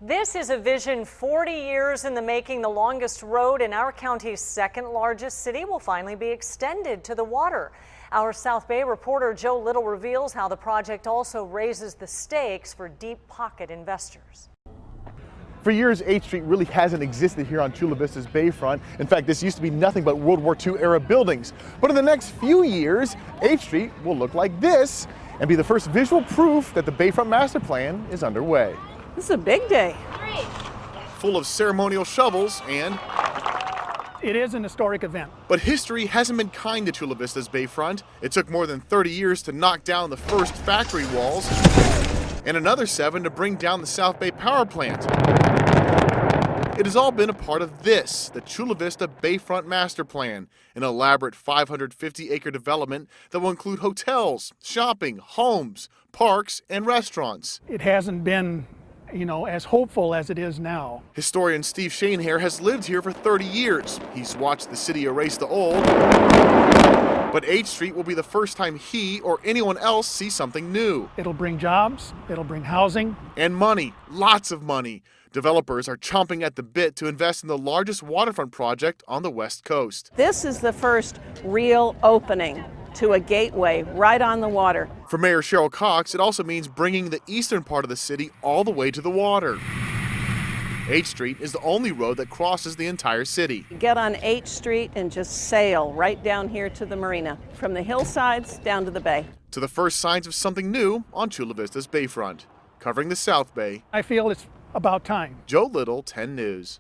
This is a vision 40 years in the making. The longest road in our county's second largest city will finally be extended to the water. Our South Bay reporter Joe Little reveals how the project also raises the stakes for deep pocket investors. For years, 8th Street really hasn't existed here on Chula Vista's Bayfront. In fact, this used to be nothing but World War II era buildings. But in the next few years, 8th Street will look like this and be the first visual proof that the Bayfront Master Plan is underway. This is a big day. Full of ceremonial shovels and... It is an historic event. But history hasn't been kind to Chula Vista's Bayfront. It took more than 30 years to knock down the first factory walls and another 7 to bring down the South Bay power plant. It has all been a part of this, the Chula Vista Bayfront Master Plan, an elaborate 550-acre development that will include hotels, shopping, homes, parks, and restaurants. It hasn't been, as hopeful as it is now. Historian Steve Shanehair has lived here for 30 years. He's watched the city erase the old. But 8th Street will be the first time he or anyone else sees something new. It'll bring jobs, it'll bring housing. And money, lots of money. Developers are chomping at the bit to invest in the largest waterfront project on the West Coast. This is the first real opening to a gateway right on the water. For Mayor Cheryl Cox, it also means bringing the eastern part of the city all the way to the water. 8th Street is the only road that crosses the entire city. Get on 8th Street and just sail right down here to the marina, from the hillsides down to the bay. To the first signs of something new on Chula Vista's Bayfront. Covering the South Bay, I feel it's about time. Joe Little, 10 News.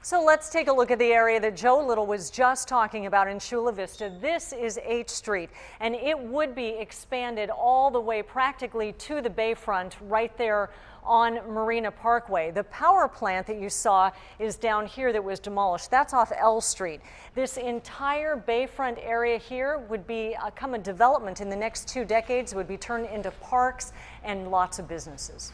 So let's take a look at the area that Joe Little was just talking about in Chula Vista. This is 8th Street, and it would be expanded all the way practically to the Bayfront right there on Marina Parkway. The power plant that you saw is down here that was demolished. That's off L Street. This entire Bayfront area here would become a development in the next 2 decades. It would be turned into parks and lots of businesses.